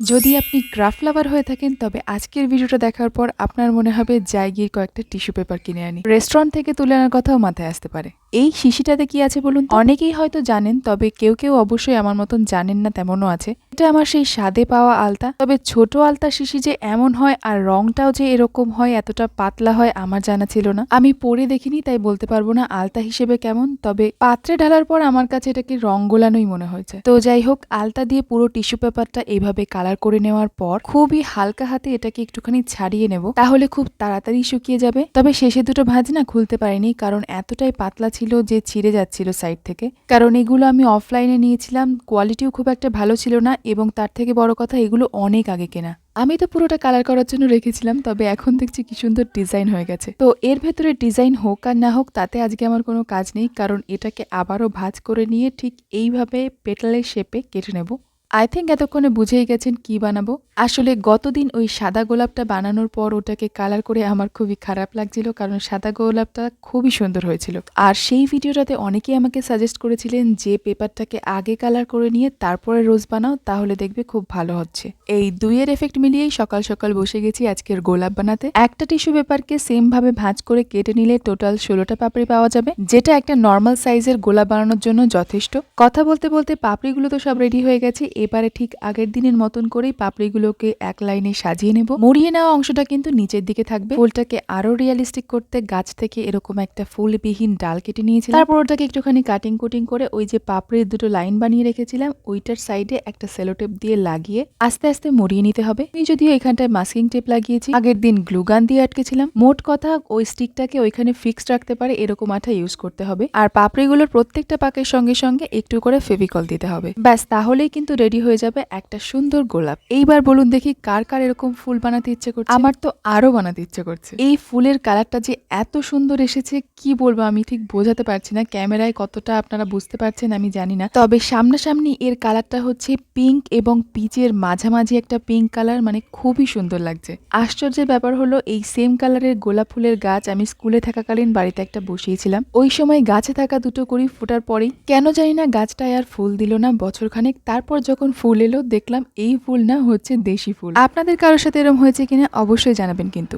যদি আপনি ক্রাফট লাভার হয়ে থাকেন তবে আজকের ভিডিওটা দেখার পর আপনার মনে হবে যাই গিয়ে কয়েকটা টিস্যু পেপার কিনে আনি। রেস্টুরেন্ট থেকে তুলে আনার কথাও মাথায় আসতে পারে। এই শিশিটাতে কি আছে বলুন তো? অনেকেই হয়তো জানেন, তবে কেউ কেউ অবশ্যই আমার মতন জানেন না, তেমনও আছে। এটা আমার সেই স্বাদে পাওয়া আলতা। তবে ছোট আলতা শিশি যে এমন হয় আর রংটাও যে এরকম হয়, এতটা পাতলা হয়, আমার জানা ছিল না। আমি পরে দেখিনি তাই বলতে পারবো না আলতা হিসেবে কেমন, তবে পাত্রে ঢালার পর আমার কাছে এটাকে রং গোলানোই মনে হয়েছে। তো যাই হোক, আলতা দিয়ে পুরো টিস্যু পেপারটা এইভাবে কালার করে নেওয়ার পর খুবই হালকা হাতে এটাকে একটুখানি ছাড়িয়ে নেব, তাহলে খুব তাড়াতাড়ি শুকিয়ে যাবে। তবে শেষে দুটো ভাঁজ না খুলতে পারিনি, কারণ এতটাই পাতলা ছিল যে ছিঁড়ে যাচ্ছিল সাইড থেকে। কারণ এগুলো আমি অফলাইনে নিয়েছিলাম, কোয়ালিটিও খুব একটা ভালো ছিল না, এবং তার থেকে বড় কথা এগুলো অনেক আগে কেনা। আমি তো পুরোটা কালার করার জন্য রেখেছিলাম, তবে এখন দেখছি কি সুন্দর ডিজাইন হয়ে গেছে। তো এর ভেতরে ডিজাইন হোক আর না হোক তাতে আজকে আমার কোনো কাজ নেই, কারণ এটাকে আবারও ভাঁজ করে নিয়ে ঠিক এইভাবে পেটালের শেপে কেটে নেব। আই থিঙ্ক এতক্ষণে বুঝেই গেছেন কি বানাবো। আসলে গতদিন ওই সাদা গোলাপটা বানানোর পর ওটাকে কালার করে আমার খুবই খারাপ লাগছিল, কারণ সাদা গোলাপটা খুবই সুন্দর হয়েছিল। আর সেই ভিডিওটাতে অনেকেই আমাকে সাজেস্ট করেছিলেন যে পেপারটাকে আগে কালার করে নিয়ে তারপরে রোজ বানাও, তাহলে দেখবে খুব ভালো হচ্ছে। এই দুইয়ের এফেক্ট মিলিয়েই সকাল সকাল বসে গেছি আজকের গোলাপ বানাতে। একটা টিস্যু পেপারকে সেম ভাবে ভাঁজ করে কেটে নিলে টোটাল 16টা পাপড়ি পাওয়া যাবে, যেটা একটা নর্মাল সাইজের গোলাপ বানানোর জন্য যথেষ্ট। কথা বলতে বলতে পাপড়িগুলো তো সব রেডি হয়ে গেছে। এবারে ঠিক আগের দিনের মতন করেই পাপড়িগুলোকে এক লাইনে সাজিয়ে নেব। মুড়িয়ে নেওয়া অংশটা কিন্তু নিচের দিকে থাকবে। ফুলটাকে আরো রিয়েলিস্টিক করতে গাছ থেকে এরকম একটা ফুলবিহীন ডাল কেটে নিয়েছিলাম। তারপর ওটাকে একটুখানি কাটিং কুটিং করে ওই যে পাপড়ির দুটো লাইন বানিয়ে রেখেছিলাম ওইটার সাইডে একটা সেলোটেপ দিয়ে লাগিয়ে আস্তে আস্তে মুড়িয়ে নিতে হবে। আমি যদিও এখানটায় মাস্কিং টেপ লাগিয়েছি, আগের দিন গ্লুগান দিয়ে আটকেছিলাম। মোট কথা ওই স্টিকটাকে ওইখানে ফিক্সড রাখতে পারে এরকম আঠা ইউজ করতে হবে। আর পাপড়িগুলোর প্রত্যেকটা পাকের সঙ্গে সঙ্গে একটু করে ফেভিকল দিতে হবে। ব্যাস, তাহলেই কিন্তু রেডি হয়ে যাবে একটা সুন্দর গোলাপ। এইবার বলুন দেখি কার কার এরকম ফুল বানাতে ইচ্ছে করছে? আমার তো আরো বানাতে ইচ্ছে করছে। এই ফুলের কালারটা যে এত সুন্দর এসেছে কি বলবো, আমি ঠিক বোঝাতে পারছি না। ক্যামেরায় কতটা আপনারা বুঝতে পারছেন আমি জানি না, তবে সামনাসামনি এর কালারটা হচ্ছে পিঙ্ক এবং পিচের মাঝামাঝি একটা পিঙ্ক কালার, মানে খুবই সুন্দর লাগছে। আশ্চর্যের ব্যাপার হলো এই সেম কালারের গোলাপ ফুলের গাছ আমি স্কুলে থাকাকালীন বাড়িতে একটা বসিয়েছিলাম। ওই সময় গাছে থাকা দুটো কুড়ি ফোটার পরেই কেন জানি না গাছটায় আর ফুল দিল না বছরখানেক। তারপর যখন ফুল এলো দেখলাম এই ফুল না, হচ্ছে দেশি ফুল। আপনাদের কারোর সাথে এরকম হয়েছে কিনা অবশ্যই জানাবেন কিন্তু।